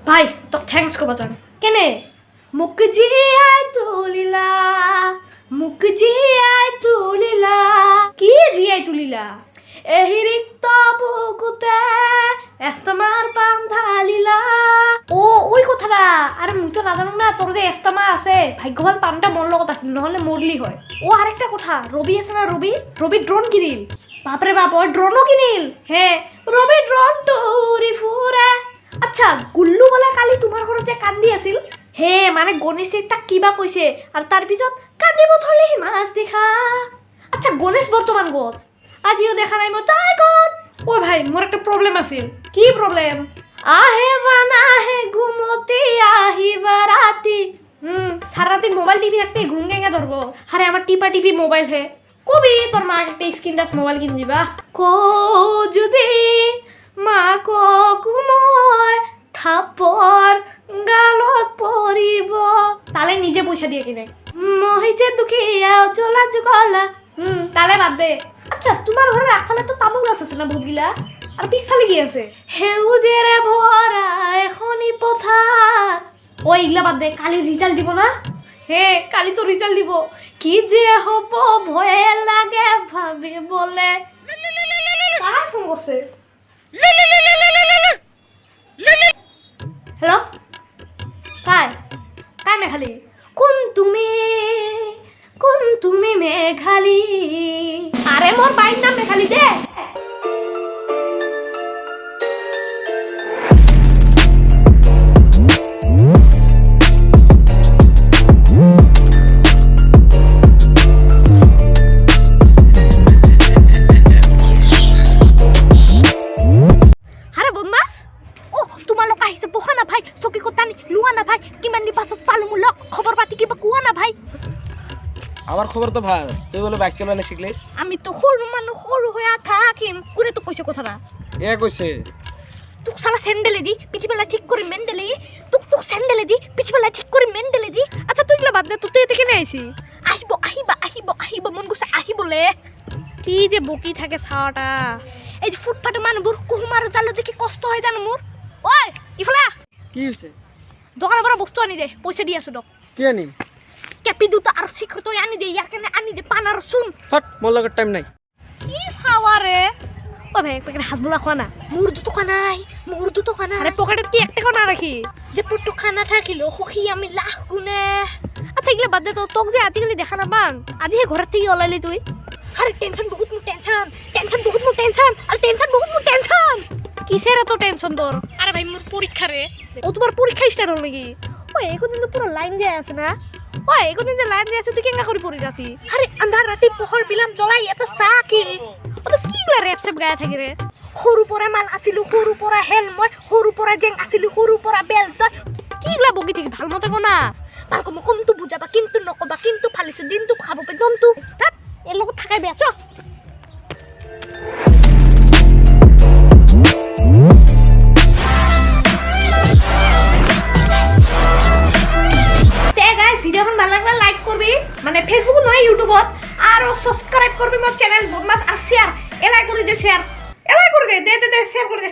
ভাই তো থ্যাঙ্কস কো বাজান কেনে মুখ জিয়াই তুলিলা মুখ জিয়াই তুলিলা কি জিয়াই তুলিলা এহি রিক্ত বুকুতে এস্তমার পাম ঢালিলা ও ওই কথাটা আরে মুই তো না জানো না তোর যে এস্তমা আছে ভাগ্যবান পামটা মন লগত আছিল নহলে মরলি হয় ও আরেকটা কথা রবি আছে না রবি ড্রোন কিনিল বাপরে বাপ ও ড্রোনও কিনিল হ্যাঁ রবি ড্রোন টুরি ফুরে আচ্ছা গুল্লু বলে কালি তোমার ঘৰত যে কান্দি আছিল হে মানে গণেশে তাক কিবা কইছে আর তার পিছত কান্দিব থলে মাছ দেখা আচ্ছা গণেশ বর্তমান গত আজিও দেখা নাই মই তাই গত ও ভাই মোর একটা প্রবলেম আছিল কি প্রবলেম আহে বানা হে ঘুমতি আহিবা রাতি সারা রাতে মোবাইল টিভি রাখতে ঘুম গেঙ্গা ধরবো আরে আমার টিপা টিপি মোবাইল হে কবি তোর মা একটা স্ক্রিন টাচ মোবাইল কিনে দিবা কো যদি মা কো ঘুময় থাপর গালত পরিব তালে নিজে পয়সা দিয়ে কিনে মহিছে দুখিয়া চলা জুগলা তালে বাদ দে আচ্ছা তোমার ঘরে রাখালে তো তামুল গাছ আছে না বহুতগিলা আর পিছফালে কি আছে হেউজেরে ভরা এখনই পথার ওই ইগলা বাদ দে কালি রেজাল্ট দিব না হে কালি তো রেজাল্ট দিব কি যে হব ভয়ে লাগে ভাবি বলে কার ফোন করছে হ্যালো কাই মেঘালি কোন তুমি মেঘালি আরে মোর বাইর নাম মেঘালি দে আমার খবর তো ভাল তুই বলে বাইক চালানো শিখলি আমি তো সরু মানুষ সরু হয়ে থাকিম কোনে তো কইছে কথাটা এ কইছে তুক সালা স্যান্ডেলে দি পিঠিবেলা ঠিক করে মেন্ডেলে তুক স্যান্ডেলে দি পিঠিবেলা ঠিক করে মেন্ডেলে দি আচ্ছা তুই গলা বাদ দে তুই এতে কেন আইছি আহিব মন গুছে আহিবলে কি যে বকি থাকে ছাওয়াটা এই যে ফুটপাতে মানুষবোৰ কুহুমার জালো দেখি কষ্ট হয় জানো মোর ওই ইফলা কি হইছে দোকানের পৰা বস্তু আনি দে পয়সা দি আছো দক কি আনি কেপি দুটো আর শিখো তো আনি দে ইয়ার কেনে আনি দে পানার শুন ফট মোর লগত টাইম নাই কি ছাওয়ারে ও ভাই পকেটে হাসবুলা খানা মোর দুটো খানা আরে পকেটে তুই একটা খানা রাখি যে পুটু খানা থাকিলো সুখী আমি লাখ গুণে আচ্ছা এগুলা বাদ দে তো তোক যে আজিকালি দেখা না পান আজি হে ঘৰত থেকে ওলাইলি তুই আরে টেনশন বহুত মোৰ টেনশন কিসের এত টেনশন তোর আরে ভাই মোর পরীক্ষা রে ও তোমার পরীক্ষা স্টার্ট হল নাকি ওই একদিন তো পুরো লাইন যায় আছে না ওই একদিন যে লাইন যায় আছে তুই কেঙ্গা করে পড়ি রাতি আরে আন্ধার রাতি পোহর বিলাম জ্বলাই এত সাকি ও তো কি গলা রেপ সেপ গায় থাকি রে সরু পরা মাল আসিলু সরু পরা হেলমেট সরু পরা জেং আসিলু সরু পরা বেল্ট কি গলা বগি থাকি ভাল মতে কোনা ভাল কম তো বুঝাবা কিন্তু নকবা কিন্তু ফালিছো দিনটো খাব পে দন্তু তাত এর লগত থাকাই বেয়া চ ভিডিওখন ভাল লাগলে লাইক করবি মানে ফেসবুক নয় ইউটিউবত আর সাবস্ক্রাইব করবি মোর চ্যানেল বদমাস আর শেয়ার এলাই করে দে শেয়ার এলাই করে দে শেয়ার করে দে